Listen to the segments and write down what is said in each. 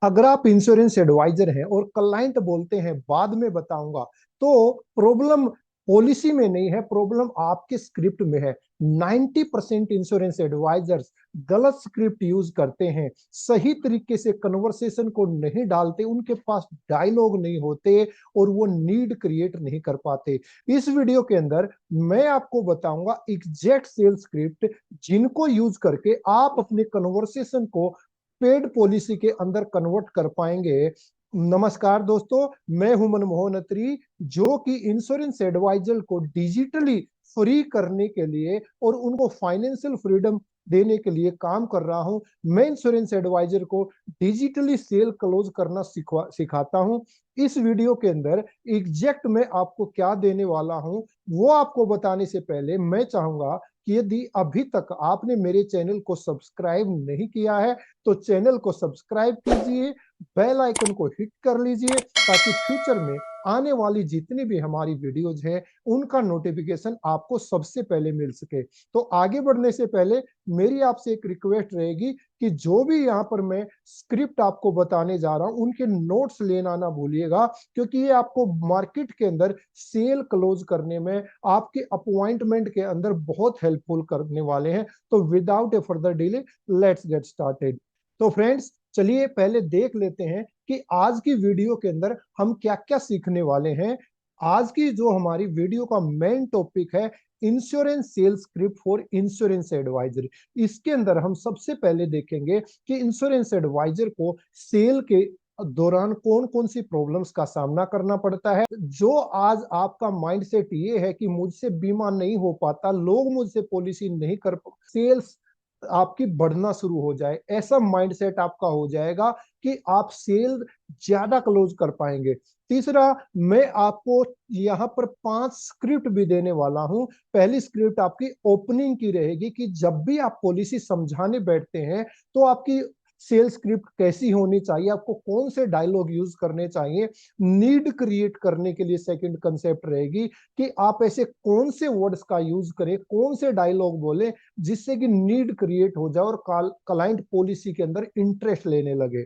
अगर आप insurance adviser हैं और क्लाइंट बोलते हैं बाद में बताऊंगा, तो प्रॉब्लम पॉलिसी में नहीं है, प्रॉब्लम आपके स्क्रिप्ट में है। 90% इंश्योरेंस एडवाइजर्स गलत स्क्रिप्ट यूज करते हैं, सही तरीके से कन्वर्सेशन को नहीं डालते, उनके पास डायलॉग नहीं होते और वो नीड क्रिएट नहीं कर पाते। इस वीडियो के अंदर मैं आपको बताऊंगा एग्जैक्ट सेल स्क्रिप्ट जिनको यूज करके आप अपने कन्वर्सेशन को पेड पॉलिसी के अंदर कन्वर्ट कर पाएंगे। नमस्कार दोस्तों, मैं हूं मनमोहन अत्री, जो कि इंश्योरेंस एडवाइजर को डिजिटली फ्री करने के लिए और उनको फाइनेंशियल फ्रीडम देने के लिए काम कर रहा हूं। मैं इंश्योरेंस एडवाइजर को डिजिटली सेल क्लोज करना सिखाता हूं। इस वीडियो के अंदर एग्जैक्ट मैं आपको क्या देने वाला हूं, वो आपको बताने से पहले मैं चाहूंगा कि यदि अभी तक आपने मेरे चैनल को सब्सक्राइब नहीं किया है तो चैनल को सब्सक्राइब कीजिए, बेल आइकन को हिट कर लीजिए, ताकि फ्यूचर में आने वाली जितनी भी हमारी वीडियोज हैं उनका नोटिफिकेशन आपको सबसे पहले मिल सके। तो आगे बढ़ने से पहले मेरी आपसे एक रिक्वेस्ट रहेगी कि जो भी यहाँ पर मैं स्क्रिप्ट आपको बताने जा रहा हूं उनके नोट्स लेना ना भूलिएगा, क्योंकि ये आपको मार्केट के अंदर सेल क्लोज करने में, आपके अपॉइंटमेंट के अंदर बहुत हेल्पफुल करने वाले हैं। तो without A further delay let's get started. तो फ्रेंड्स, चलिए पहले देख लेते हैं कि आज की वीडियो के अंदर हम क्या क्या सीखने वाले हैं। आज की जो हमारी वीडियो का मेन टॉपिक है insurance sales script for insurance advisor. इसके अंदर हम सबसे पहले देखेंगे कि इंश्योरेंस एडवाइजर को सेल के दौरान कौन कौन सी प्रॉब्लम्स का सामना करना पड़ता है। जो आज आपका माइंडसेट ये है कि मुझसे बीमा नहीं हो पाता, लोग मुझसे पॉलिसी नहीं कर, सेल्स आपकी बढ़ना शुरू हो जाए, ऐसा माइंडसेट आपका हो जाएगा कि आप सेल ज्यादा क्लोज कर पाएंगे। तीसरा, मैं आपको यहाँ पर 5 स्क्रिप्ट भी देने वाला हूं। पहली स्क्रिप्ट आपकी ओपनिंग की रहेगी कि जब भी आप पॉलिसी समझाने बैठते हैं तो आपकी सेल स्क्रिप्ट कैसी होनी चाहिए, आपको कौन से डायलॉग यूज करने चाहिए। नीड क्रिएट करने के लिए सेकंड कंसेप्ट रहेगी कि आप ऐसे कौन से वर्ड्स का यूज करें, कौन से डायलॉग बोले जिससे कि नीड क्रिएट हो जाए और क्लाइंट पॉलिसी के अंदर इंटरेस्ट लेने लगे।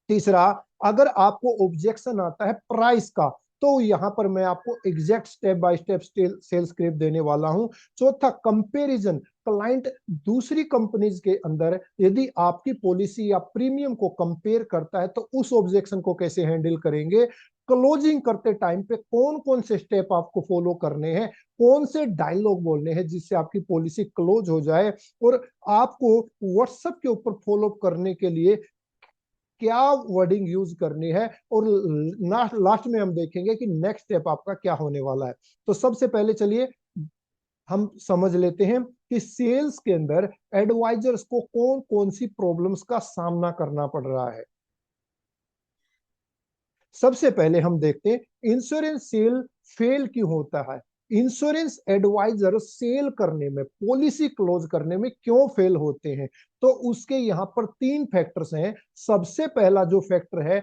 तीसरा, अगर आपको ऑब्जेक्शन आता है प्राइस का, तो यहां पर मैं आपको exact step by step sales script देने वाला हूं। चौथा, कंपैरिजन, क्लाइंट दूसरी कंपनीज के अंदर यदि आपकी पॉलिसी या प्रीमियम को कंपेयर करता है तो उस ऑब्जेक्शन को कैसे हैंडल करेंगे। क्लोजिंग करते टाइम पे कौन कौन से स्टेप आपको फॉलो करने हैं, कौन से डायलॉग बोलने हैं जिससे आपकी पॉलिसी क्लोज हो जाए, और आपको व्हाट्सएप के ऊपर फॉलो करने के लिए क्या वर्डिंग यूज करनी है। और लास्ट में हम देखेंगे कि नेक्स्ट स्टेप आपका क्या होने वाला है। तो सबसे पहले चलिए हम समझ लेते हैं कि सेल्स के अंदर एडवाइजर्स को कौन कौन सी प्रॉब्लम्स का सामना करना पड़ रहा है। सबसे पहले हम देखते हैं इंश्योरेंस सेल फेल क्यों होता है। इंश्योरेंस एडवाइजर सेल करने में, पॉलिसी क्लोज करने में क्यों फेल होते हैं, तो उसके यहां पर 3 फैक्टर्स हैं। सबसे पहला जो फैक्टर है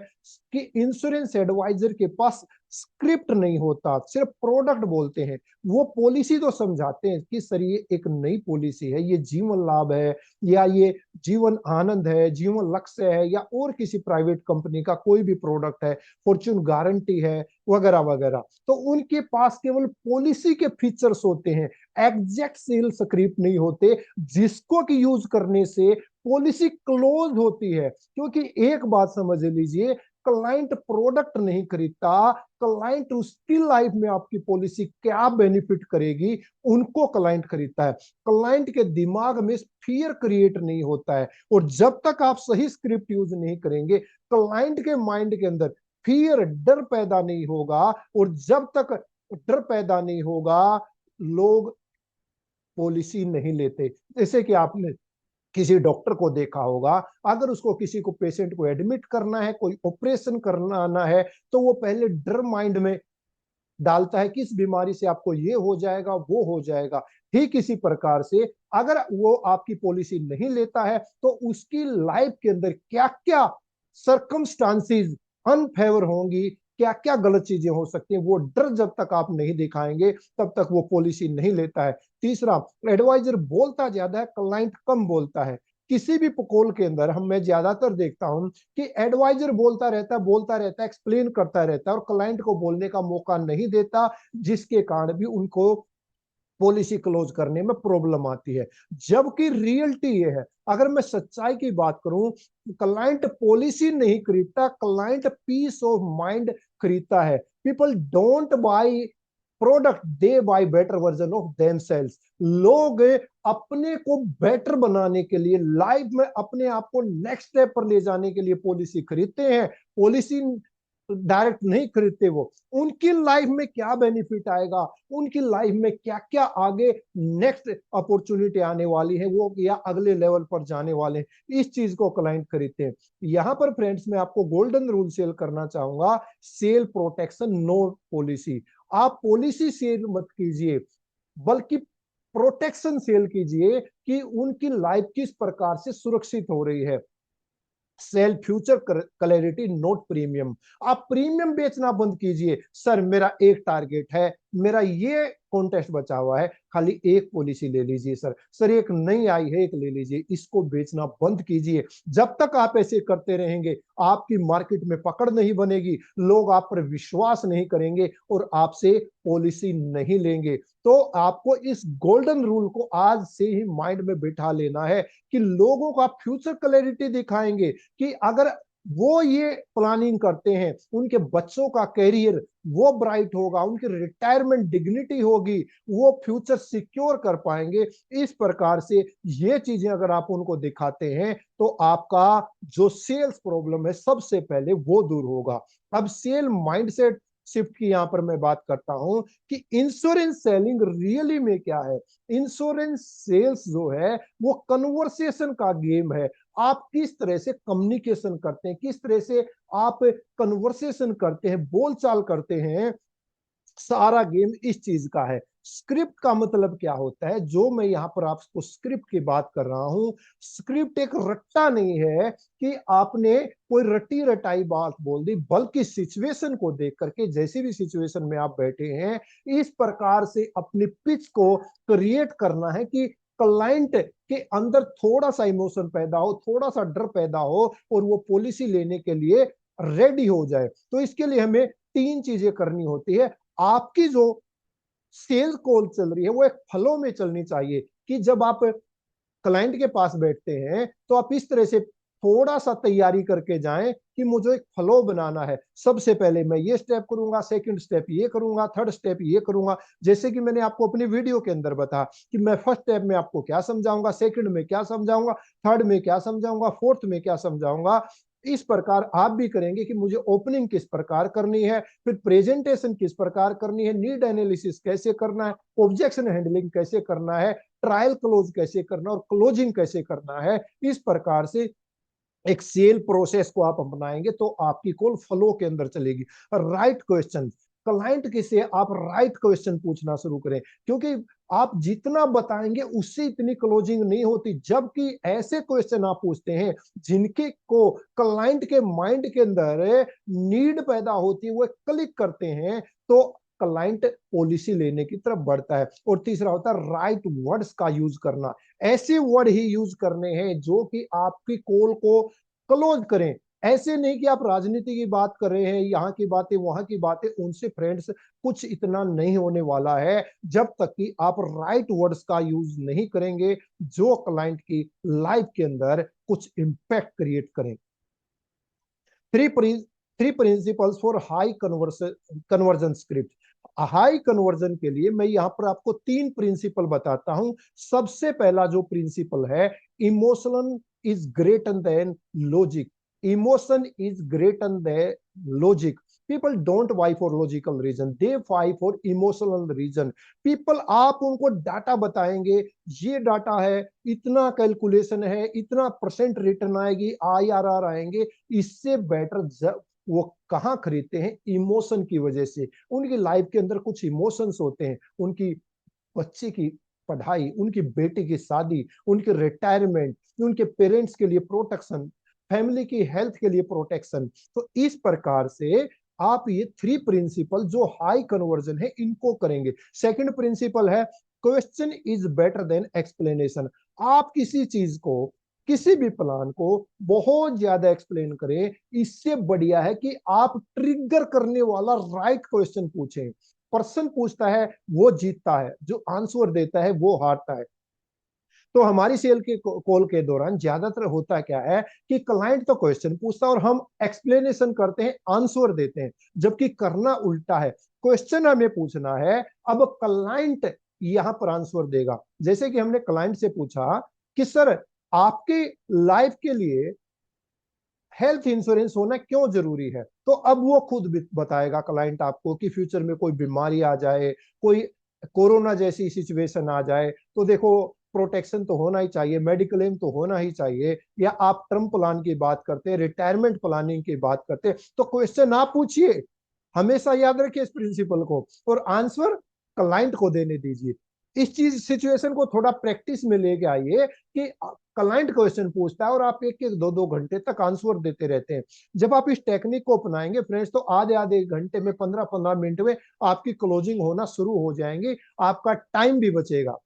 कि इंश्योरेंस एडवाइजर के पास स्क्रिप्ट नहीं होता, सिर्फ प्रोडक्ट बोलते हैं। वो पॉलिसी तो समझाते हैं कि सर ये एक नई पॉलिसी है, ये जीवन लाभ है, या ये जीवन आनंद है, जीवन लक्ष्य है, या और किसी प्राइवेट कंपनी का कोई भी प्रोडक्ट है, फॉर्च्यून गारंटी है, वगैरह वगैरह। तो उनके पास केवल पॉलिसी के फीचर्स होते हैं, एग्जैक्ट सेल स्क्रिप्ट नहीं होते जिसको कि यूज करने से पॉलिसी क्लोज होती है। क्योंकि एक बात समझ लीजिए, क्लाइंट प्रोडक्ट नहीं खरीदता, क्लाइंट उसकी लाइफ में आपकी पॉलिसी क्या बेनिफिट करेगी उनको क्लाइंट खरीदता है। क्लाइंट के दिमाग में फियर क्रिएट नहीं होता है, और जब तक आप सही स्क्रिप्ट यूज नहीं करेंगे क्लाइंट के माइंड के अंदर फियर, डर पैदा नहीं होगा, और जब तक डर पैदा नहीं होगा लोग पॉलिसी नहीं लेते। जैसे कि आपने किसी डॉक्टर को देखा होगा, अगर उसको किसी को पेशेंट को एडमिट करना है, कोई ऑपरेशन करना है, तो वो पहले डर माइंड में डालता है कि इस बीमारी से आपको ये हो जाएगा, वो हो जाएगा। ठीक इसी प्रकार से अगर वो आपकी पॉलिसी नहीं लेता है तो उसकी लाइफ के अंदर क्या क्या सरकमस्टांसिस अनफेवर होंगी, क्या क्या गलत चीजें हो सकती हैं, वो डर जब तक आप नहीं दिखाएंगे तब तक वो पॉलिसी नहीं लेता है। तीसरा, एडवाइजर बोलता ज्यादा है, क्लाइंट कम बोलता है। किसी भी पोल के अंदर मैं ज्यादातर देखता हूं कि एडवाइजर बोलता रहता है, एक्सप्लेन करता रहता है और क्लाइंट को बोलने का मौका नहीं देता, जिसके कारण भी उनको पॉलिसी क्लोज करने में प्रॉब्लम आती है। जबकि रियलिटी ये है, अगर मैं सच्चाई की बात करूं, क्लाइंट पॉलिसी नहीं खरीदता, क्लाइंट पीस ऑफ माइंड खरीदता है। People don't buy product, they buy better version of themselves. लोग अपने को बेटर बनाने के लिए, लाइफ में अपने आप को नेक्स्ट स्टेप पर ले जाने के लिए पॉलिसी खरीदते हैं। पॉलिसी डायरेक्ट नहीं खरीदते। वो उनकी लाइफ में क्या बेनिफिट आएगा, उनकी लाइफ में क्या क्या आगे नेक्स्ट अपॉर्चुनिटी आने वाली है, वो या अगले लेवल पर जाने वाले हैं, इस चीज को क्लाइंट खरीदते हैं। यहां पर फ्रेंड्स मैं आपको गोल्डन रूल सेल करना चाहूंगा, सेल प्रोटेक्शन नो पॉलिसी। आप पॉलिसी सेल मत कीजिए, बल्कि प्रोटेक्शन सेल कीजिए कि उनकी लाइफ किस प्रकार से सुरक्षित हो रही है। Sell future clarity not premium. आप प्रीमियम बेचना बंद कीजिए। सर मेरा एक टारगेट है, मेरा ये कॉन्टेस्ट बचा हुआ है, खाली एक पॉलिसी ले लीजिए सर, सर एक नई आई है एक ले लीजिए, इसको बेचना बंद कीजिए। जब तक आप ऐसे करते रहेंगे, आपकी मार्केट में पकड़ नहीं बनेगी, लोग आप पर विश्वास नहीं करेंगे और आपसे पॉलिसी नहीं लेंगे। तो आपको इस गोल्डन रूल को आज से ही माइंड में बिठा लेना है कि लोगों को आप फ्यूचर क्लैरिटी दिखाएंगे कि अगर वो ये प्लानिंग करते हैं, उनके बच्चों का करियर वो ब्राइट होगा, उनकी रिटायरमेंट डिग्निटी होगी, वो फ्यूचर सिक्योर कर पाएंगे। इस प्रकार से ये चीजें अगर आप उनको दिखाते हैं तो आपका जो सेल्स प्रॉब्लम है सबसे पहले वो दूर होगा। अब सेल माइंडसेट शिफ्ट की यहां पर मैं बात करता हूं कि इंश्योरेंस सेलिंग रियली में क्या है। इंश्योरेंस सेल्स जो है वो कन्वर्सेशन का गेम है। आप किस तरह से कम्युनिकेशन करते हैं, किस तरह से आप कन्वर्सेशन करते हैं, बोलचाल करते हैं, सारा गेम इस चीज का है। स्क्रिप्ट का मतलब क्या होता है, जो मैं यहां पर आपको स्क्रिप्ट की बात कर रहा हूं, स्क्रिप्ट एक रट्टा नहीं है कि आपने कोई रटी रटाई बात बोल दी, बल्कि सिचुएशन को देख करके, जैसी भी सिचुएशन में आप बैठे हैं, इस प्रकार से अपनी पिच को क्रिएट करना है कि क्लाइंट के अंदर थोड़ा सा इमोशन पैदा हो, थोड़ा सा डर पैदा हो और वो पॉलिसी लेने के लिए रेडी हो जाए। तो इसके लिए हमें तीन चीजें करनी होती है। आपकी जो सेल्स कॉल चल रही है वो एक फ्लो में चलनी चाहिए कि जब आप क्लाइंट के पास बैठते हैं तो आप इस तरह से थोड़ा सा तैयारी करके जाएं कि मुझे एक फ्लो बनाना है। सबसे पहले मैं ये स्टेप करूंगा, सेकंड स्टेप ये करूंगा, थर्ड स्टेप ये करूंगा। जैसे कि मैंने आपको अपनी वीडियो के अंदर बताया कि मैं फर्स्ट स्टेप में आपको क्या समझाऊंगा, सेकंड में क्या समझाऊंगा, थर्ड में क्या समझाऊंगा, फोर्थ में क्या समझाऊंगा। इस प्रकार आप भी करेंगे कि मुझे ओपनिंग किस प्रकार करनी है, फिर प्रेजेंटेशन किस प्रकार करनी है, नीड एनालिसिस कैसे करना है, ऑब्जेक्शन हैंडलिंग कैसे करना है, ट्रायल क्लोज कैसे करना और क्लोजिंग कैसे करना है। इस प्रकार से एक सेल प्रोसेस को आप अपनाएंगे तो आपकी कॉल फ्लो के अंदर चलेगी। राइट क्वेश्चन, क्लाइंट के से आप राइट क्वेश्चन पूछना शुरू करें, क्योंकि आप जितना बताएंगे उससे इतनी क्लोजिंग नहीं होती। जबकि ऐसे क्वेश्चन आप पूछते हैं जिनके को क्लाइंट के माइंड के अंदर नीड पैदा होती है, वो क्लिक करते हैं, तो क्लाइंट पॉलिसी लेने की तरफ बढ़ता है। और तीसरा होता है राइट वर्ड्स का यूज करना। ऐसे वर्ड ही यूज करने हैं जो कि आपकी कॉल को क्लोज करें। ऐसे नहीं कि आप राजनीति की बात कर रहे हैं, यहाँ की बातें वहां की बातें, उनसे फ्रेंड्स कुछ इतना नहीं होने वाला है जब तक कि आप राइट वर्ड्स का यूज नहीं करेंगे जो क्लाइंट की लाइफ के अंदर कुछ इंपैक्ट क्रिएट करें। Three three principles for high conversion script. High conversion के लिए मैं यहां पर आपको तीन प्रिंसिपल बताता हूं। सबसे पहला जो प्रिंसिपल है, emotion is greater than logic. Emotion is greater than logic. People don't buy for logical reason, they buy for emotional reason. People, आप उनको डाटा बताएंगे, ये डाटा है, इतना कैलकुलेशन है, इतना परसेंट रिटर्न आएगी, IRR आएंगे, इससे बेटर वो कहाँ खरीदते हैं? इमोशन की वजह से। उनकी लाइफ के अंदर कुछ इमोशंस होते हैं, उनकी बच्चे की पढ़ाई, उनकी बेटी की शादी, उनके रिटायरमेंट, उनके पेरेंट्स के लिए प्रोटेक्शन, फैमिली की हेल्थ के लिए प्रोटेक्शन। तो इस प्रकार से आप ये थ्री प्रिंसिपल जो हाई कन्वर्जन है इनको करेंगे। सेकंड प्रिंसिपल है question is better than explanation. आप किसी चीज को किसी भी प्लान को बहुत ज्यादा एक्सप्लेन करें, इससे बढ़िया है कि आप ट्रिगर करने वाला राइट क्वेश्चन पूछें। पर्सन पूछता है वो जीतता है, जो आंसर देता है वो हारता है। तो हमारी सेल के कॉल के दौरान ज्यादातर होता क्या है कि क्लाइंट तो क्वेश्चन पूछता है और हम एक्सप्लेनेशन करते हैं, आंसर देते हैं, जबकि करना उल्टा है। क्वेश्चन हमें पूछना है, अब क्लाइंट यहां पर आंसर देगा। जैसे कि हमने क्लाइंट से पूछा कि सर आपकी लाइफ के लिए हेल्थ इंश्योरेंस होना क्यों जरूरी है, तो अब वो खुद भी बताएगा क्लाइंट आपको कि फ्यूचर में कोई बीमारी आ जाए, कोई कोरोना जैसी सिचुएशन आ जाए, तो देखो प्रोटेक्शन तो होना ही चाहिए, मेडिक्लेम तो होना ही चाहिए। या आप टर्म प्लान की बात करते हैं, रिटायरमेंट प्लानिंग की बात करते हैं, तो क्वेश्चन आप पूछिए, हमेशा याद रखिए इस प्रिंसिपल को, और आंसर क्लाइंट को देने दीजिए। इस चीज सिचुएशन को थोड़ा प्रैक्टिस में लेके आइए कि क्लाइंट क्वेश्चन पूछता है और आप एक एक दो दो घंटे तक आंसर देते रहते हैं। जब आप इस टेक्निक को अपनाएंगे फ्रेंड्स, तो आधे आधे घंटे में, 15-15 मिनट में आपकी क्लोजिंग होना शुरू हो जाएंगी, आपका टाइम भी बचेगा।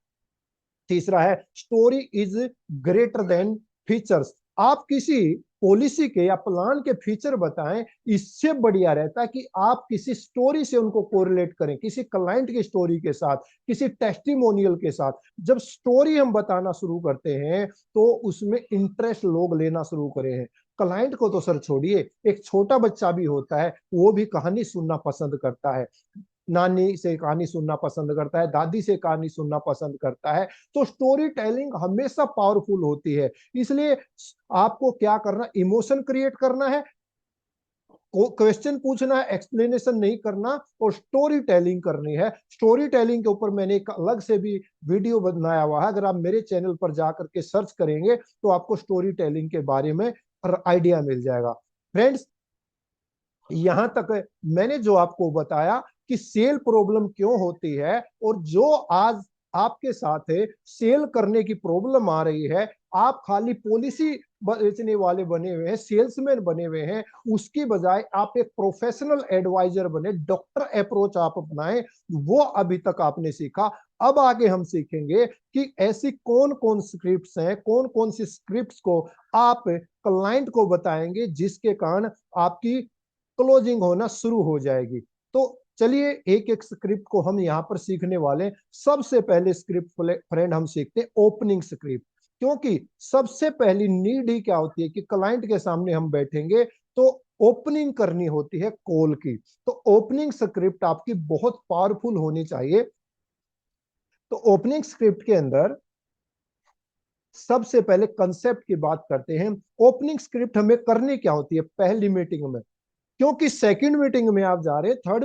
तीसरा है story is greater then features. आप किसी पॉलिसी के या प्लान के फीचर बताएं, इससे बढ़िया रहता है कि आप किसी स्टोरी से उनको कोरिलेट करें, किसी क्लाइंट की स्टोरी के साथ, किसी टेस्टिमोनियल के साथ। जब स्टोरी हम बताना शुरू करते हैं तो उसमें इंटरेस्ट लोग लेना शुरू करे हैं। क्लाइंट को तो सर छोड़िए, एक छोटा बच्चा भी होता है, वो भी कहानी सुनना पसंद करता है, नानी से कहानी सुनना पसंद करता है, दादी से कहानी सुनना पसंद करता है। तो स्टोरी टेलिंग हमेशा पावरफुल होती है। इसलिए आपको क्या करना, इमोशन क्रिएट करना है, क्वेश्चन पूछना है, एक्सप्लेनेशन नहीं करना, और स्टोरी टेलिंग करनी है। स्टोरी टेलिंग के ऊपर मैंने एक अलग से भी वीडियो बनाया हुआ है, अगर आप मेरे चैनल पर जाकर के सर्च करेंगे तो आपको स्टोरी टेलिंग के बारे में आइडिया मिल जाएगा। फ्रेंड्स, यहां तक मैंने जो आपको बताया कि सेल प्रॉब्लम क्यों होती है, और जो आज आपके साथ है सेल करने की प्रॉब्लम आ रही है, आप खाली पॉलिसी बेचने वाले बने हुए हैं, सेल्समैन बने हुए हैं, उसकी बजाय आप एक प्रोफेशनल एडवाइजर बने, डॉक्टर अप्रोच आप अपनाएं। वो अभी तक आपने सीखा, अब आगे हम सीखेंगे कि ऐसी कौन कौन स्क्रिप्ट्स हैं, कौन कौन सी स्क्रिप्ट्स को आप क्लाइंट को बताएंगे जिसके कारण आपकी क्लोजिंग होना शुरू हो जाएगी। तो चलिए एक एक स्क्रिप्ट को हम यहाँ पर सीखने वाले हैं। सबसे पहले स्क्रिप्ट फ्रेंड हम सीखते हैं ओपनिंग स्क्रिप्ट, क्योंकि सबसे पहली नीड ही क्या होती है कि क्लाइंट के सामने हम बैठेंगे तो ओपनिंग करनी होती है कॉल की। तो ओपनिंग स्क्रिप्ट आपकी बहुत पावरफुल होनी चाहिए। तो ओपनिंग स्क्रिप्ट के अंदर सबसे पहले कंसेप्ट की बात करते हैं। ओपनिंग स्क्रिप्ट हमें करनी क्या होती है पहली मीटिंग में, क्योंकि सेकंड मीटिंग में आप जा रहे हैं, थर्ड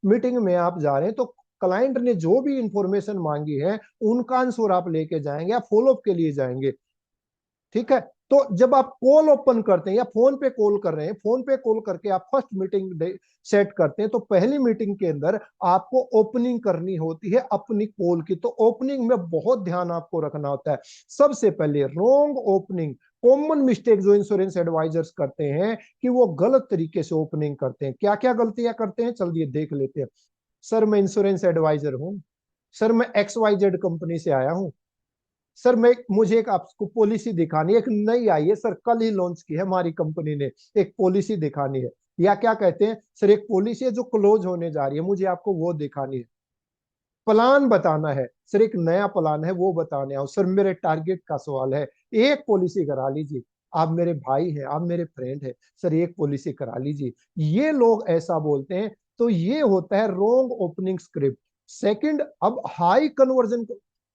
मीटिंग में आप जा रहे हैं, तो क्लाइंट ने जो भी इंफॉर्मेशन मांगी है उनका आंसर आप लेके जाएंगे, आप फॉलोअप के लिए जाएंगे। ठीक है, तो जब आप कॉल ओपन करते हैं या फोन पे कॉल कर रहे हैं, फोन पे कॉल करके आप फर्स्ट मीटिंग सेट करते हैं, तो पहली मीटिंग के अंदर आपको ओपनिंग करनी होती है अपनी कॉल की। तो ओपनिंग में बहुत ध्यान आपको रखना होता है। सबसे पहले रॉन्ग ओपनिंग, कॉमन मिस्टेक जो इंश्योरेंस एडवाइजर्स करते हैं कि वो गलत तरीके से ओपनिंग करते हैं। क्या क्या गलतियां करते हैं चलिए देख लेते हैं। सर मैं इंश्योरेंस एडवाइजर हूं, सर मैं XYZ कंपनी से आया हूं, सर मैं मुझे एक आपको पॉलिसी दिखानी है, एक नई आई है सर, कल ही लॉन्च की है हमारी कंपनी ने, एक पॉलिसी दिखानी है। या क्या कहते हैं, सर एक पॉलिसी है जो क्लोज होने जा रही है, मुझे आपको वो दिखानी है। प्लान बताना है, सर एक नया प्लान है वो बताने आओ, सर मेरे टारगेट का सवाल है, एक पॉलिसी करा लीजिए, आप मेरे भाई हैं, आप मेरे फ्रेंड हैं, सर एक पॉलिसी करा लीजिए। ये लोग ऐसा बोलते हैं, तो ये होता है रॉन्ग ओपनिंग स्क्रिप्ट। सेकंड, अब हाई कन्वर्जन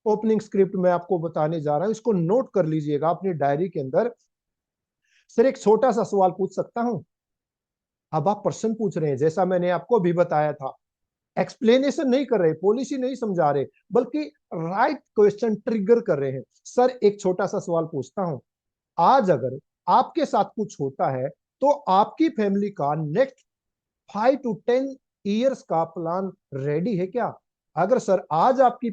ओपनिंग स्क्रिप्ट मैं आपको बताने जा रहा हूं, इसको नोट कर लीजिएगा अपनी डायरी के अंदर। सर एक छोटा सा सवाल पूछ सकता हूं? अब आप प्रश्न पूछ रहे हैं, जैसा मैंने आपको भी बताया था, एक्सप्लेनेशन नहीं कर रहे, पॉलिसी नहीं समझा रहे, बल्कि राइट क्वेश्चन ट्रिगर कर रहे हैं। सर एक छोटा सा सवाल पूछता हूं, आज अगर आपके साथ कुछ होता है तो आपकी फैमिली का नेक्स्ट 5 to 10 ईयर्स का प्लान रेडी है क्या? अगर सर आज आपकी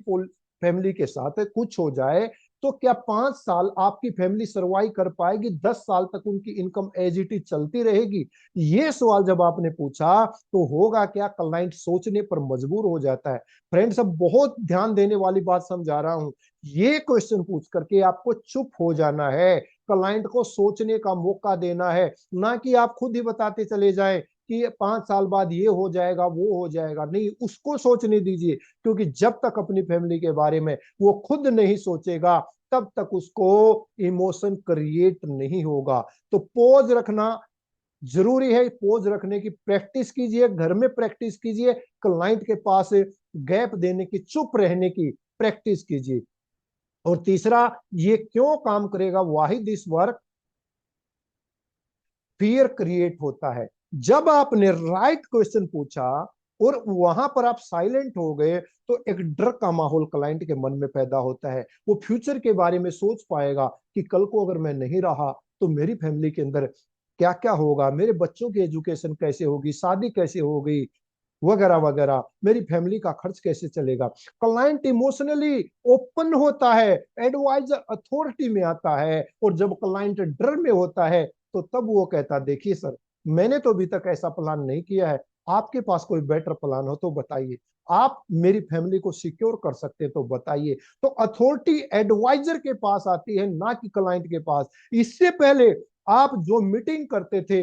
फैमिली के साथ कुछ हो जाए तो क्या 5 साल आपकी फैमिली सर्वाइव कर पाएगी? 10 साल तक उनकी इनकम एज इट इज चलती रहेगी? ये सवाल जब आपने पूछा तो होगा क्या, क्लाइंट सोचने पर मजबूर हो जाता है। फ्रेंड्स, अब बहुत ध्यान देने वाली बात समझा रहा हूं। ये क्वेश्चन पूछ करके आपको चुप हो जाना है, क्लाइंट को सोचने का मौका देना है, ना कि आप खुद ही बताते चले जाएं कि 5 साल बाद ये हो जाएगा वो हो जाएगा। नहीं, उसको सोचने दीजिए, क्योंकि जब तक अपनी फैमिली के बारे में वो खुद नहीं सोचेगा तब तक उसको इमोशन क्रिएट नहीं होगा। तो पोज रखना जरूरी है। पोज रखने की प्रैक्टिस कीजिए, घर में प्रैक्टिस कीजिए, क्लाइंट के पास गैप देने की, चुप रहने की प्रैक्टिस कीजिए। और तीसरा, ये क्यों काम करेगा, वाही दिस वर्क, फियर क्रिएट होता है। जब आपने राइट क्वेश्चन पूछा और वहां पर आप साइलेंट हो गए तो एक डर का माहौल क्लाइंट के मन में पैदा होता है। वो फ्यूचर के बारे में सोच पाएगा कि कल को अगर मैं नहीं रहा तो मेरी फैमिली के अंदर क्या क्या होगा, मेरे बच्चों की एजुकेशन कैसे होगी, शादी कैसे होगी, वगैरह वगैरह, मेरी फैमिली का खर्च कैसे चलेगा। क्लाइंट इमोशनली ओपन होता है, एडवाइजर अथॉरिटी में आता है। और जब क्लाइंट डर में होता है तो तब वो कहता, देखिए सर, मैंने तो अभी तक ऐसा प्लान नहीं किया है, आपके पास कोई बेटर प्लान हो तो बताइए, आप मेरी फैमिली को सिक्योर कर सकते तो बताइए। तो अथॉरिटी एडवाइजर के पास आती है, ना कि क्लाइंट के पास। इससे पहले आप जो मीटिंग करते थे,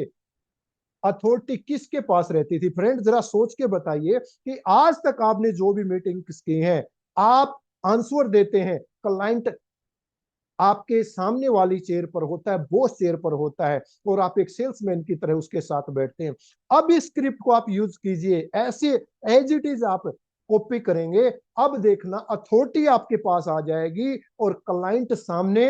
अथॉरिटी किसके पास रहती थी? फ्रेंड, जरा सोच के बताइए कि आज तक आपने जो भी मीटिंग की हैं, आप आंसर देते हैं, क्लाइंट आपके सामने वाली चेयर पर होता है, बॉस चेयर पर होता है, और आप एक सेल्समैन की तरह उसके साथ बैठते हैं। अब इस स्क्रिप्ट को आप यूज कीजिए, ऐसे एज इट इज आप कॉपी करेंगे। अब देखना, अथॉरिटी आपके पास आ जाएगी और क्लाइंट सामने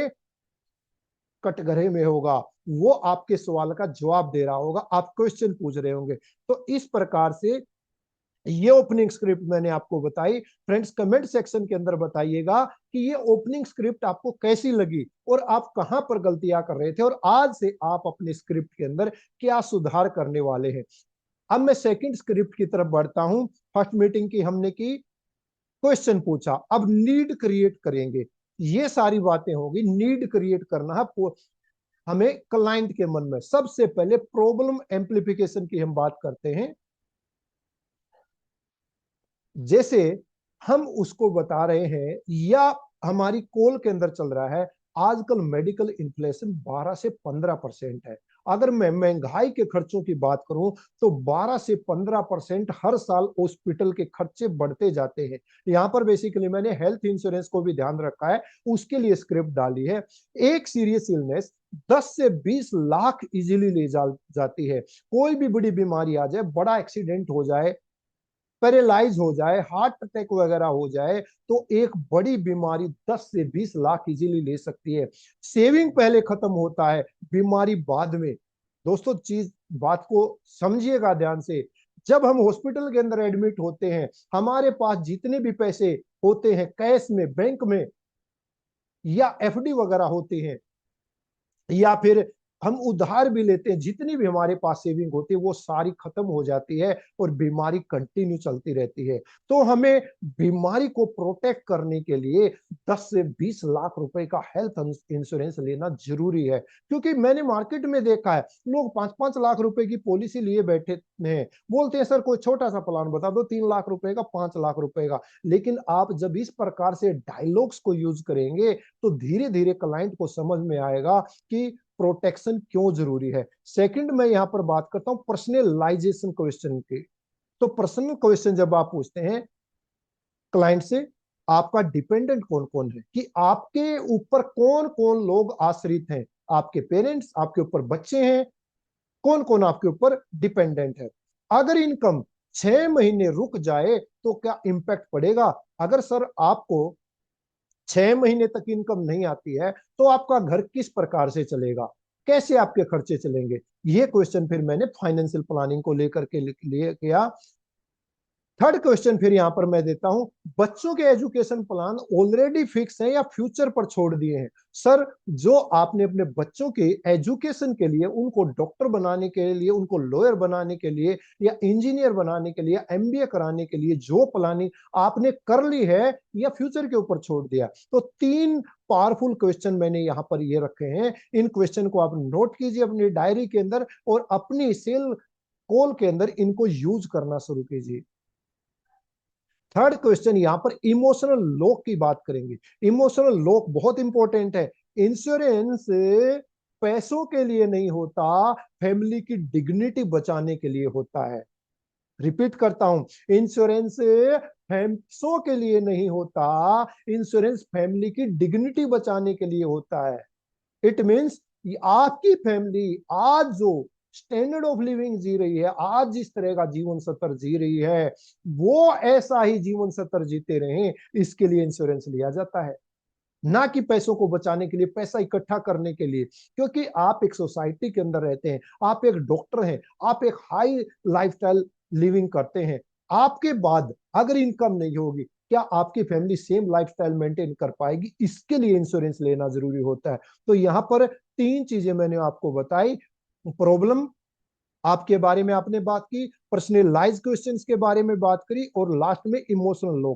कटघरे में होगा, वो आपके सवाल का जवाब दे रहा होगा, आप क्वेश्चन पूछ रहे होंगे। तो इस प्रकार से ये ओपनिंग स्क्रिप्ट मैंने आपको बताई। फ्रेंड्स, कमेंट सेक्शन के अंदर बताइएगा कि ये ओपनिंग स्क्रिप्ट आपको कैसी लगी और आप कहां पर गलतियां कर रहे थे और आज से आप अपने स्क्रिप्ट के अंदर क्या सुधार करने वाले हैं। अब मैं सेकंड स्क्रिप्ट की तरफ बढ़ता हूं। फर्स्ट मीटिंग की हमने की, क्वेश्चन पूछा, अब नीड क्रिएट करेंगे। ये सारी बातें होगी, नीड क्रिएट करना है हमें क्लाइंट के मन में। सबसे पहले प्रॉब्लम एम्प्लीफिकेशन की हम बात करते हैं। जैसे हम उसको बता रहे हैं या हमारी कॉल के अंदर चल रहा है, आजकल मेडिकल इन्फ्लेशन 12 से 15% है। अगर मैं महंगाई के खर्चों की बात करूं तो 12 से 15% हर साल हॉस्पिटल के खर्चे बढ़ते जाते हैं। यहां पर बेसिकली मैंने हेल्थ इंश्योरेंस को भी ध्यान रखा है, उसके लिए स्क्रिप्ट डाली है। एक सीरियस इलनेस 10 से 20 लाख इजीली जाती है। कोई भी बड़ी बीमारी आ जाए, बड़ा एक्सीडेंट हो जाए, पैरालाइज हो जाए, हार्ट अटैक वगैरह हो जाए, तो एक बड़ी बीमारी 10 से 20 लाख इजीली ले सकती है। सेविंग पहले खत्म होता है, बीमारी बाद में। दोस्तों, चीज बात को समझिएगा ध्यान से। जब हम हॉस्पिटल के अंदर एडमिट होते हैं, हमारे पास जितने भी पैसे होते हैं कैश में, बैंक में, या एफडी वगैरह होते हैं, या फिर हम उधार भी लेते हैं, जितनी भी हमारे पास सेविंग होती है वो सारी खत्म हो जाती है और बीमारी कंटिन्यू चलती रहती है। तो हमें बीमारी को प्रोटेक्ट करने के लिए 10 से 20 लाख रुपए का हेल्थ इंश्योरेंस लेना जरूरी है। क्योंकि मैंने मार्केट में देखा है, लोग 5-5 लाख रुपए की पॉलिसी लिए बैठे हैं, बोलते हैं सर कोई छोटा सा प्लान बता दो, 3 लाख रुपए का, 5 लाख रुपए का। लेकिन आप जब इस प्रकार से डायलॉग्स को यूज करेंगे तो धीरे धीरे क्लाइंट को समझ में आएगा कि प्रोटेक्शन क्यों जरूरी है। सेकंड, मैं यहां पर बात करता हूं पर्सनलाइजेशन क्वेश्चन की। तो पर्सनल क्वेश्चन जब आप पूछते हैं क्लाइंट से, आपका डिपेंडेंट कौन कौन है, कि आपके ऊपर कौन कौन लोग आश्रित हैं, आपके पेरेंट्स, आपके ऊपर बच्चे हैं, कौन कौन आपके ऊपर डिपेंडेंट है। अगर इनकम 6 महीने रुक जाए तो क्या इंपैक्ट पड़ेगा? अगर सर आपको 6 महीने तक इनकम नहीं आती है तो आपका घर किस प्रकार से चलेगा, कैसे आपके खर्चे चलेंगे? ये क्वेश्चन फिर मैंने फाइनेंशियल प्लानिंग को लेकर के लिए किया। थर्ड क्वेश्चन फिर यहां पर मैं देता हूं, बच्चों के एजुकेशन प्लान ऑलरेडी फिक्स हैं या फ्यूचर पर छोड़ दिए हैं? सर, जो आपने अपने बच्चों के एजुकेशन के लिए, उनको डॉक्टर बनाने के लिए, उनको लॉयर बनाने के लिए या इंजीनियर बनाने के लिए, एमबीए कराने के लिए जो प्लानिंग आपने कर ली है, या फ्यूचर के ऊपर छोड़ दिया? तो तीन पावरफुल क्वेश्चन मैंने यहां पर ये रखे हैं। इन क्वेश्चन को आप नोट कीजिए अपनी डायरी के अंदर और अपनी सेल कॉल के अंदर इनको यूज करना शुरू कीजिए। थर्ड क्वेश्चन यहां पर इमोशनल लॉक की बात करेंगे। इमोशनल लॉक बहुत इंपॉर्टेंट है। इंश्योरेंस पैसों के लिए नहीं होता, फैमिली की डिग्निटी बचाने के लिए होता है। रिपीट करता हूं, इंश्योरेंस पैसों के लिए नहीं होता, इंश्योरेंस फैमिली की डिग्निटी बचाने के लिए होता है। इट मीन्स आपकी फैमिली आज जो स्टैंडर्ड ऑफ लिविंग जी रही है, आज जिस तरह का जीवन स्तर जी रही है, वो ऐसा ही जीवन स्तर जीते रहे, इसके लिए इंश्योरेंस लिया जाता है। ना कि पैसों को बचाने के लिए, पैसा इकट्ठा करने के लिए। क्योंकि आप एक सोसाइटी के अंदर रहते हैं, आप एक डॉक्टर हैं, आप एक हाई लाइफस्टाइल लिविंग करते हैं, आपके बाद अगर इनकम नहीं होगी, क्या आपकी फैमिली सेम लाइफस्टाइल मेंटेन कर पाएगी? इसके लिए इंश्योरेंस लेना जरूरी होता है। तो यहां पर तीन चीजें मैंने आपको बताई। प्रॉब्लम आपके बारे में आपने बात की, पर्सनलाइज क्वेश्चंस के बारे में बात करी, और लास्ट में इमोशनल लो।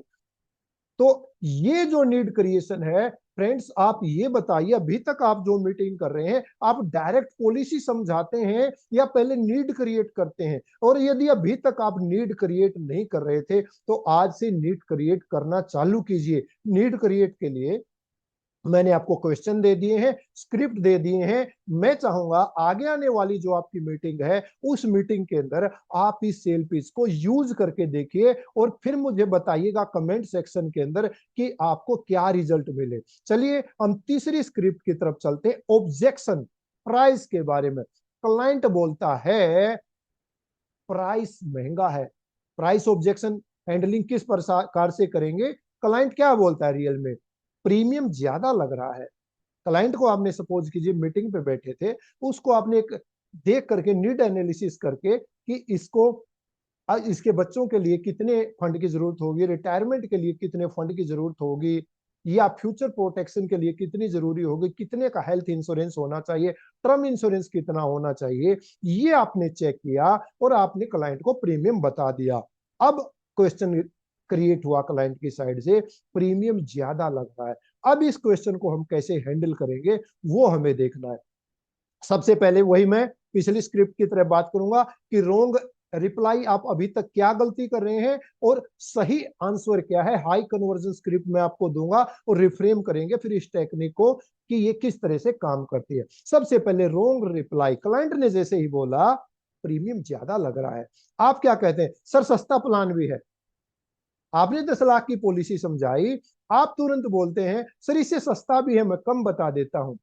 तो ये जो नीड क्रिएशन है फ्रेंड्स, आप ये बताइए, अभी तक आप जो मीटिंग कर रहे हैं, आप डायरेक्ट पॉलिसी समझाते हैं या पहले नीड क्रिएट करते हैं? और यदि अभी तक आप नीड क्रिएट नहीं कर रहे थे, तो आज से नीड क्रिएट करना चालू कीजिए। नीड क्रिएट के लिए मैंने आपको क्वेश्चन दे दिए हैं, स्क्रिप्ट दे दिए हैं। मैं चाहूंगा आगे आने वाली जो आपकी मीटिंग है, उस मीटिंग के अंदर आप इस सेल पिच को यूज करके देखिए और फिर मुझे बताइएगा कमेंट सेक्शन के अंदर कि आपको क्या रिजल्ट मिले। चलिए हम तीसरी स्क्रिप्ट की तरफ चलते हैं, ऑब्जेक्शन प्राइस के बारे में। क्लाइंट बोलता है प्राइस महंगा है। प्राइस ऑब्जेक्शन हैंडलिंग किस प्रकार से करेंगे? क्लाइंट क्या बोलता है रियल में? प्रीमियम ज्यादा लग रहा है। क्लाइंट को आपने सपोज कीजिए मीटिंग पे बैठे थे, उसको आपने एक देख करके नीड एनालिसिस करके कि इसको इसके बच्चों के लिए कितने फंड की जरूरत होगी, रिटायरमेंट के लिए कितने फंड की जरूरत होगी, या फ्यूचर प्रोटेक्शन के लिए कितनी जरूरी होगी, कितने का हेल्थ इंश्योरेंस होना चाहिए, टर्म इंश्योरेंस कितना होना चाहिए, ये आपने चेक किया और आपने क्लाइंट को प्रीमियम बता दिया। अब क्वेश्चन क्रिएट हुआ क्लाइंट की साइड से, प्रीमियम ज्यादा लग रहा है। अब इस क्वेश्चन को हम कैसे हैंडल करेंगे, वो हमें देखना है। सबसे पहले वही मैं पिछली स्क्रिप्ट की तरह बात करूंगा कि रोंग रिप्लाई आप अभी तक क्या गलती कर रहे हैं और सही आंसर क्या है। हाई कन्वर्जन स्क्रिप्ट मैं आपको दूंगा और रिफ्रेम करेंगे फिर इस टेक्निक को कि ये किस तरह से काम करती है। सबसे पहले रोंग रिप्लाई, क्लाइंट ने जैसे ही बोला प्रीमियम ज्यादा लग रहा है, आप क्या कहते हैं? सर सस्ता प्लान भी है। आपने 10 लाख की पॉलिसी समझाई, आप तुरंत बोलते हैं सर इससे सस्ता भी है, मैं कम बता देता हूं,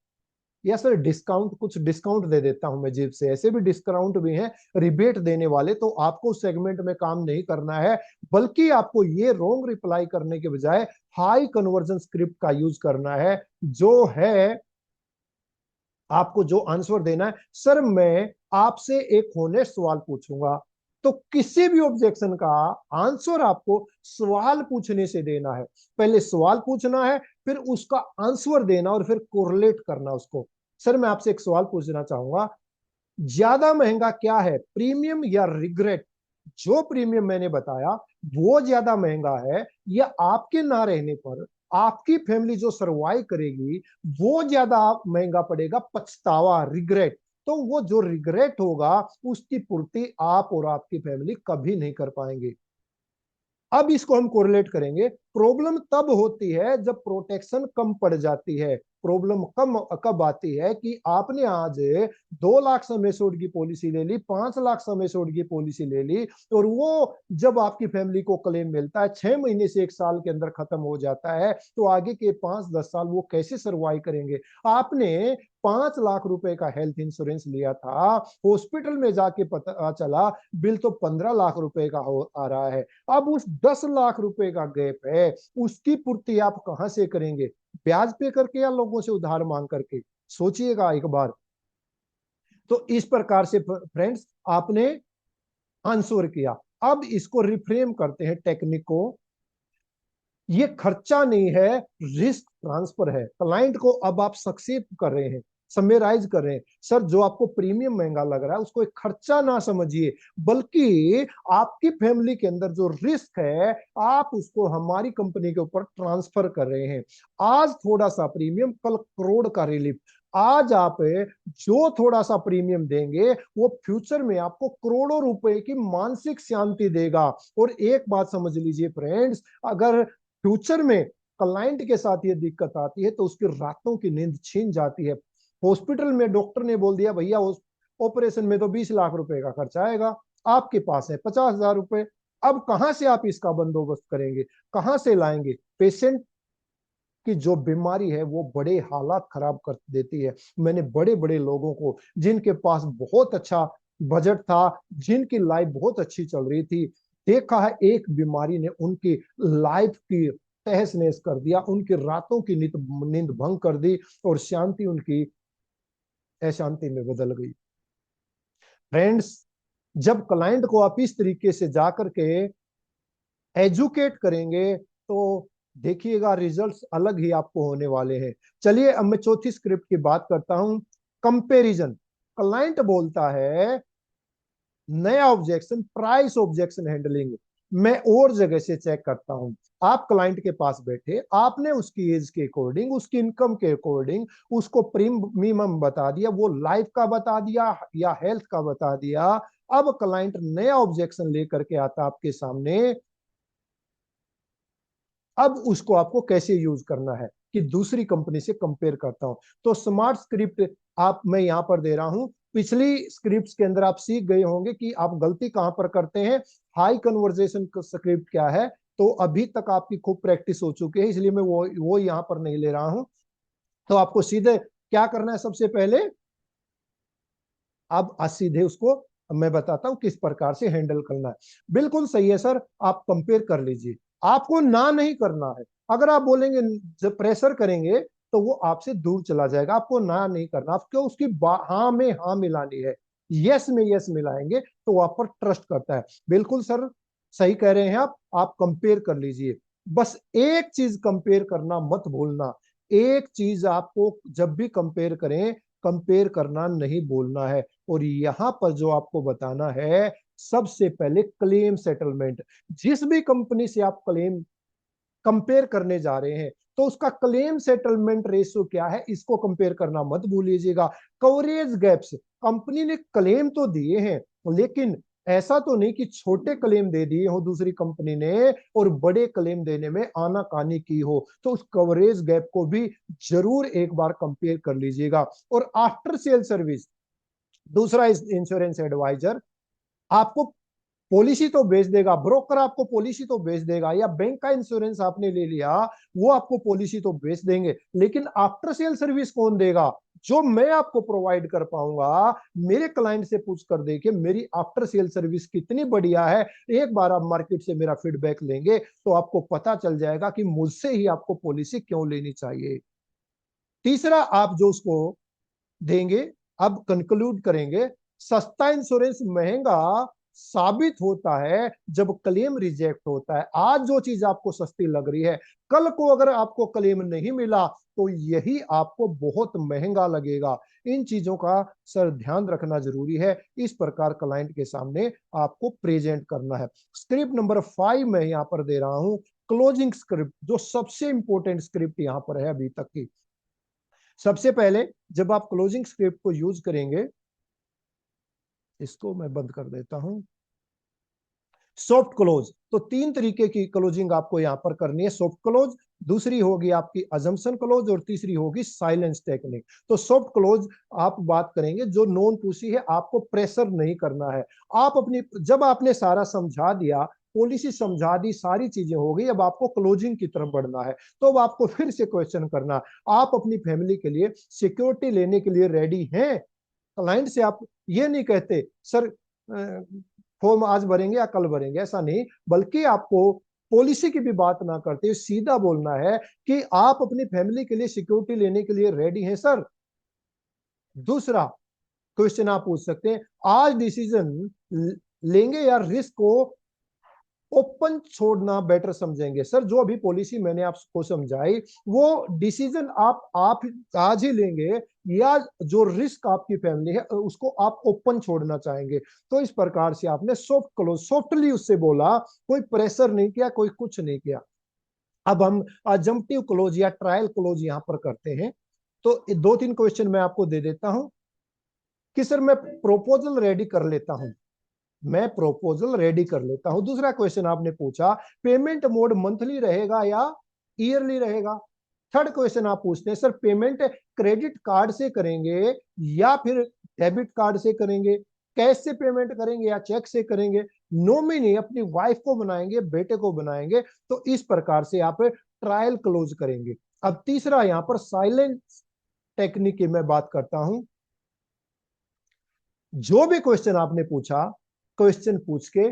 या सर डिस्काउंट, कुछ डिस्काउंट दे देता हूं मैं जेब से। ऐसे भी डिस्काउंट भी हैं रिबेट देने वाले। तो आपको उस सेगमेंट में काम नहीं करना है, बल्कि आपको ये रोंग रिप्लाई करने के बजाय हाई कन्वर्जन स्क्रिप्ट का यूज करना है। जो है आपको जो आंसर देना है, सर मैं आपसे एक होनेस्ट सवाल पूछूंगा। तो किसी भी ऑब्जेक्शन का आंसर आपको सवाल पूछने से देना है। पहले सवाल पूछना है, फिर उसका आंसर देना और फिर कोरिलेट करना उसको। सर मैं आपसे एक सवाल पूछना चाहूंगा, ज्यादा महंगा क्या है, प्रीमियम या रिग्रेट? जो प्रीमियम मैंने बताया वो ज्यादा महंगा है, या आपके ना रहने पर आपकी फैमिली जो सरवाइव करेगी वो ज्यादा महंगा पड़ेगा, पछतावा, रिग्रेट? तो वो जो रिग्रेट होगा उसकी पूर्ति आप और आपकी फैमिली कभी नहीं कर पाएंगे। अब इसको हम कोरिलेट करेंगे। प्रॉब्लम तब होती है जब प्रोटेक्शन कम पड़ जाती है। प्रॉब्लम कम कब आती है कि आपने आज 2 लाख सम एश्योर्ड की पॉलिसी ले ली, 5 लाख सम एश्योर्ड की पॉलिसी ले ली, और वो जब आपकी फैमिली को क्लेम मिलता है 6 महीने से 1 साल के अंदर खत्म हो जाता है, तो आगे के 5-10 साल वो कैसे सर्वाइव करेंगे? आपने 5 लाख रुपए का हेल्थ इंश्योरेंस लिया था, हॉस्पिटल में जाके पता चला बिल तो 15 लाख रुपए का हो आ रहा है। अब उस 10 लाख रुपए का गैप है, उसकी पूर्ति आप कहां से करेंगे? ब्याज पे करके या लोगों से उधार मांग करके? सोचिएगा एक बार। तो इस प्रकार से फ्रेंड्स आपने आंसर किया। अब इसको रिफ्रेम करते हैं टेक्निक को। ये खर्चा नहीं है, रिस्क ट्रांसफर है। क्लाइंट को अब आप सक्सेस कर रहे हैं, समराइज कर रहे हैं। सर जो आपको प्रीमियम महंगा लग रहा है उसको एक खर्चा ना समझिए, बल्कि आपकी फैमिली के अंदर जो रिस्क है आप उसको हमारी कंपनी के ऊपर ट्रांसफर कर रहे हैं। आज थोड़ा सा प्रीमियम, कल करोड़ का रिलीफ। आज आप जो थोड़ा सा प्रीमियम देंगे वो फ्यूचर में आपको करोड़ों रुपए की मानसिक शांति देगा। और एक बात समझ लीजिए फ्रेंड्स, अगर फ्यूचर में क्लाइंट के साथ ये दिक्कत आती है तो उसकी रातों की नींद छीन जाती है। हॉस्पिटल में डॉक्टर ने बोल दिया भैया ऑपरेशन में तो 20 लाख रुपए का खर्चा आएगा, आपके पास है 50,000 रुपए। अब कहां से आप इसका बंदोबस्त करेंगे, कहां से लाएंगे? पेशेंट की जो बीमारी है वो बड़े हालात खराब कर देती है। मैंने बड़े बड़े लोगों को, जिनके पास बहुत अच्छा बजट था, जिनकी लाइफ बहुत अच्छी चल रही थी, देखा है एक बीमारी ने उनकी लाइफ की तहस नहस कर दिया, उनकी रातों की नींद भंग कर दी और शांति उनकी अशांति में बदल गई। फ्रेंड्स, जब क्लाइंट को आप इस तरीके से जाकर के एजुकेट करेंगे तो देखिएगा रिजल्ट्स अलग ही आपको होने वाले हैं। चलिए अब मैं चौथी स्क्रिप्ट की बात करता हूं, कंपैरिजन। क्लाइंट बोलता है नया ऑब्जेक्शन, प्राइस ऑब्जेक्शन हैंडलिंग मैं और जगह से चेक करता हूं। आप क्लाइंट के पास बैठे, आपने उसकी एज के अकॉर्डिंग, उसकी इनकम के अकॉर्डिंग उसको प्रीमियम बता दिया, वो लाइफ का बता दिया या हेल्थ का बता दिया। अब क्लाइंट नया ऑब्जेक्शन लेकर के आता आपके सामने। अब उसको आपको कैसे यूज करना है कि दूसरी कंपनी से कंपेयर करता हूं। तो स्मार्ट स्क्रिप्ट आप मैं यहां पर दे रहा हूं। पिछली स्क्रिप्ट्स के अंदर आप सीख गए होंगे कि आप गलती कहां पर करते हैं। हाई कन्वर्जेशन स्क्रिप्ट क्या है, तो अभी तक आपकी खूब प्रैक्टिस हो चुकी है, इसलिए मैं वो यहां पर नहीं ले रहा हूं। तो आपको सीधे क्या करना है, सबसे पहले अब सीधे उसको मैं बताता हूं किस प्रकार से हैंडल करना है। बिल्कुल सही है सर, आप कंपेयर कर लीजिए। आपको ना नहीं करना है। अगर आप बोलेंगे, जब प्रेशर करेंगे तो वो आपसे दूर चला जाएगा। आपको ना नहीं करना, आपको उसकी हाँ में हाँ मिलानी है। यस में यस मिलाएंगे तो वो आप पर ट्रस्ट करता है। बिल्कुल सर, सही कह रहे हैं आप कंपेयर कर लीजिए। बस एक चीज कंपेयर करना मत भूलना। एक चीज आपको जब भी कंपेयर करें, कंपेयर करना नहीं बोलना है। और यहां पर जो आपको बताना है, सबसे पहले क्लेम सेटलमेंट। जिस भी कंपनी से आप क्लेम कंपेयर करने जा रहे हैं तो उसका क्लेम सेटलमेंट रेशियो क्या है, इसको कंपेयर करना मत भूलिएगा। कवरेज गैप्स, कंपनी ने क्लेम तो दिए हैं लेकिन ऐसा तो नहीं कि छोटे क्लेम दे दिए हो दूसरी कंपनी ने और बड़े क्लेम देने में आनाकानी की हो। तो उस कवरेज गैप को भी जरूर एक बार कंपेयर कर लीजिएगा। और आफ्टर सेल सर्विस, दूसरा इंश्योरेंस एडवाइजर आपको पॉलिसी तो बेच देगा, ब्रोकर आपको पॉलिसी तो बेच देगा, या बैंक का इंश्योरेंस आपने ले लिया वो आपको पॉलिसी तो बेच देंगे, लेकिन आफ्टर सेल सर्विस कौन देगा? जो मैं आपको प्रोवाइड कर पाऊंगा। मेरे क्लाइंट से पूछ कर देखिए मेरी आफ्टर सेल सर्विस कितनी बढ़िया है। एक बार आप मार्केट से मेरा फीडबैक लेंगे तो आपको पता चल जाएगा कि मुझसे ही आपको पॉलिसी क्यों लेनी चाहिए। तीसरा आप जो उसको देंगे, अब कंक्लूड करेंगे, सस्ता इंश्योरेंस महंगा साबित होता है जब क्लेम रिजेक्ट होता है। आज जो चीज आपको सस्ती लग रही है, कल को अगर आपको क्लेम नहीं मिला तो यही आपको बहुत महंगा लगेगा। इन चीजों का सर ध्यान रखना जरूरी है। इस प्रकार क्लाइंट के सामने आपको प्रेजेंट करना है। स्क्रिप्ट नंबर 5 मैं यहां पर दे रहा हूं, क्लोजिंग स्क्रिप्ट, जो सबसे इंपॉर्टेंट स्क्रिप्ट यहां पर है अभी तक की। सबसे पहले जब आप क्लोजिंग स्क्रिप्ट को यूज करेंगे, इसको मैं बंद कर देता हूं। सॉफ्ट क्लोज, तो तीन तरीके की क्लोजिंग आपको यहां पर करनी है। सॉफ्ट क्लोज, दूसरी होगी आपकी अजम्पशन क्लोज और तीसरी होगी साइलेंस टेक्निक। तो सॉफ्ट क्लोज आप बात करेंगे जो नॉन पुशी है, आपको प्रेशर नहीं करना है। आप अपनी, जब आपने सारा समझा दिया, पॉलिसी समझा दी, सारी चीजें हो गई, अब आपको क्लोजिंग की तरफ बढ़ना है। तो अब आपको फिर से क्वेश्चन करना, आप अपनी फैमिली के लिए सिक्योरिटी लेने के लिए रेडी हैं? क्लाइंट से आप ये नहीं कहते सर फॉर्म आज भरेंगे या कल भरेंगे, ऐसा नहीं, बल्कि आपको पॉलिसी की भी बात ना करते सीधा बोलना है कि आप अपनी फैमिली के लिए सिक्योरिटी लेने के लिए रेडी हैं सर। दूसरा क्वेश्चन आप पूछ सकते हैं, आज डिसीजन लेंगे या रिस्क को ओपन छोड़ना बेटर समझेंगे। सर जो अभी पॉलिसी मैंने आपको समझाई वो डिसीजन आप आज ही लेंगे, या जो रिस्क आपकी फैमिली है उसको आप ओपन छोड़ना चाहेंगे। तो इस प्रकार से आपने सॉफ्ट क्लोज, सॉफ्टली उससे बोला, कोई प्रेशर नहीं किया, कोई कुछ नहीं किया। अब हम अजम्पटिव क्लोज या ट्रायल क्लोज यहां पर करते हैं। तो 2-3 क्वेश्चन मैं आपको दे देता हूं कि सर मैं प्रोपोजल रेडी कर लेता हूं, मैं प्रोपोजल रेडी कर लेता हूं। दूसरा क्वेश्चन आपने पूछा पेमेंट मोड मंथली रहेगा या ईयरली रहेगा। थर्ड क्वेश्चन आप पूछते हैं सर पेमेंट क्रेडिट कार्ड से करेंगे या फिर डेबिट कार्ड से करेंगे, कैश से पेमेंट करेंगे या चेक से करेंगे, नॉमिनी अपनी वाइफ को बनाएंगे, बेटे को बनाएंगे। तो इस प्रकार से आप ट्रायल क्लोज करेंगे। अब तीसरा यहां पर साइलेंट टेक्निक की मैं बात करता हूं। जो भी क्वेश्चन आपने पूछा, क्वेश्चन पूछ के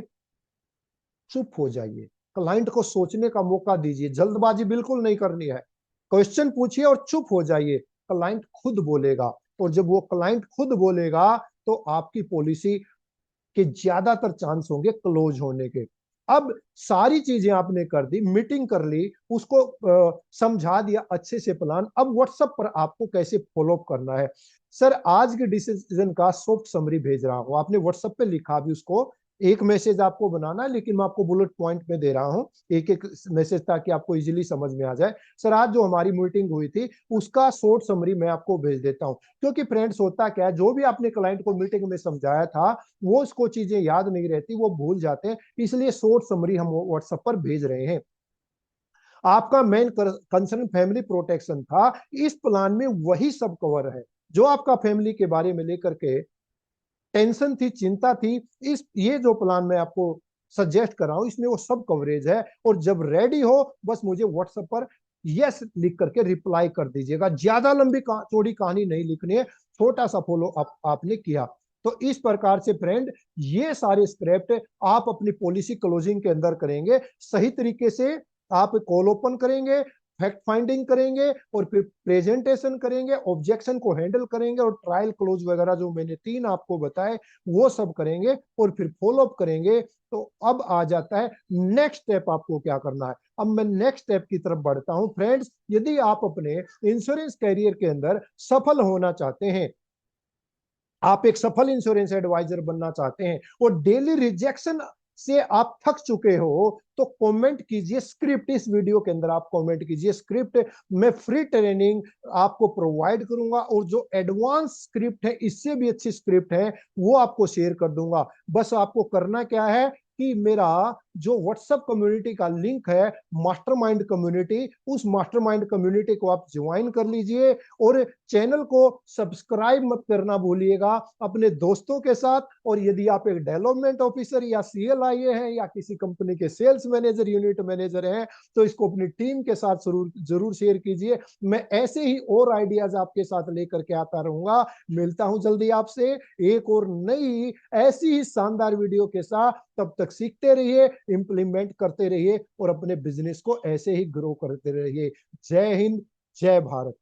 चुप हो जाइए, क्लाइंट को सोचने का मौका दीजिए, जल्दबाजी बिल्कुल नहीं करनी है। क्वेश्चन पूछिए और चुप हो जाइए, क्लाइंट खुद बोलेगा। और जब वो क्लाइंट खुद बोलेगा तो आपकी पॉलिसी के ज्यादातर चांस होंगे क्लोज होने के। अब सारी चीजें आपने कर दी, मीटिंग कर ली, उसको समझा दिया अच्छे से प्लान। अब व्हाट्सएप पर आपको कैसे फॉलो अप करना है। सर आज के डिसीजन का सॉफ्ट समरी भेज रहा हूं, आपने व्हाट्सएप पे लिखा भी उसको, एक मैसेज आपको बनाना है, लेकिन मैं आपको बुलेट पॉइंट में दे रहा हूं एक एक मैसेज ताकि आपको इजीली समझ में आ जाए। सर आज जो हमारी मीटिंग हुई थी उसका शॉर्ट समरी मैं आपको भेज देता हूं, क्योंकि फ्रेंड्स होता क्या है, जो भी आपने क्लाइंट को मीटिंग में समझाया था वो उसको चीजें याद नहीं रहती, वो भूल जाते हैं, इसलिए शॉर्ट समरी हम व्हाट्सएप पर भेज रहे हैं। आपका मेन कंसर्न फैमिली प्रोटेक्शन था, इस प्लान में वही सब कवर है जो आपका फैमिली के बारे में लेकर के टेंशन थी, चिंता थी। इस ये जो प्लान मैं आपको सजेस्ट कर रहा हूं इसमें वो सब कवरेज है। और जब रेडी हो बस मुझे व्हाट्सएप पर यस लिख करके रिप्लाई कर दीजिएगा। ज्यादा लंबी चौड़ी कहानी नहीं लिखनी है, छोटा सा फॉलो अप आपने किया। तो इस प्रकार से फ्रेंड ये सारे स्क्रिप्ट आप अपनी पॉलिसी क्लोजिंग के अंदर करेंगे, सही तरीके से आप कॉल ओपन करेंगे, फैक्ट फाइंडिंग करेंगे और फिर प्रेजेंटेशन करेंगे, ऑब्जेक्शन को हैंडल करेंगे और ट्रायल क्लोज वगैरह जो मैंने 3 आपको बताए वो सब करेंगे और फिर फॉलो अप करेंगे। तो अब आ जाता है नेक्स्ट स्टेप, आपको क्या करना है। अब मैं नेक्स्ट स्टेप की तरफ बढ़ता हूं। फ्रेंड्स यदि आप अपने इंश्योरेंस कैरियर के अंदर सफल होना चाहते हैं, आप एक सफल इंश्योरेंस एडवाइजर बनना चाहते हैं और डेली रिजेक्शन से आप थक चुके हो, तो कमेंट कीजिए स्क्रिप्ट, इस वीडियो के अंदर आप कमेंट कीजिए स्क्रिप्ट। मैं फ्री ट्रेनिंग आपको प्रोवाइड करूंगा और जो एडवांस स्क्रिप्ट है, इससे भी अच्छी स्क्रिप्ट है, वो आपको शेयर कर दूंगा। बस आपको करना क्या है कि मेरा जो व्हाट्सएप कम्युनिटी का लिंक है, मास्टरमाइंड कम्युनिटी, उस मास्टरमाइंड कम्युनिटी को आप ज्वाइन कर लीजिए और चैनल को सब्सक्राइब मत करना भूलिएगा अपने दोस्तों के साथ। और यदि आप एक डेवलपमेंट ऑफिसर या CLIA हैं या किसी कंपनी के सेल्स मैनेजर, यूनिट मैनेजर हैं, तो इसको अपनी टीम के साथ जरूर शेयर कीजिए। मैं ऐसे ही और आइडियाज आपके साथ लेकर के आता रहूंगा। मिलता हूं जल्दी आपसे एक और नई ऐसी ही शानदार वीडियो के साथ। तब तक सीखते रहिए, इंप्लीमेंट करते रहिए और अपने बिजनेस को ऐसे ही ग्रो करते रहिए। जय हिंद, जय भारत।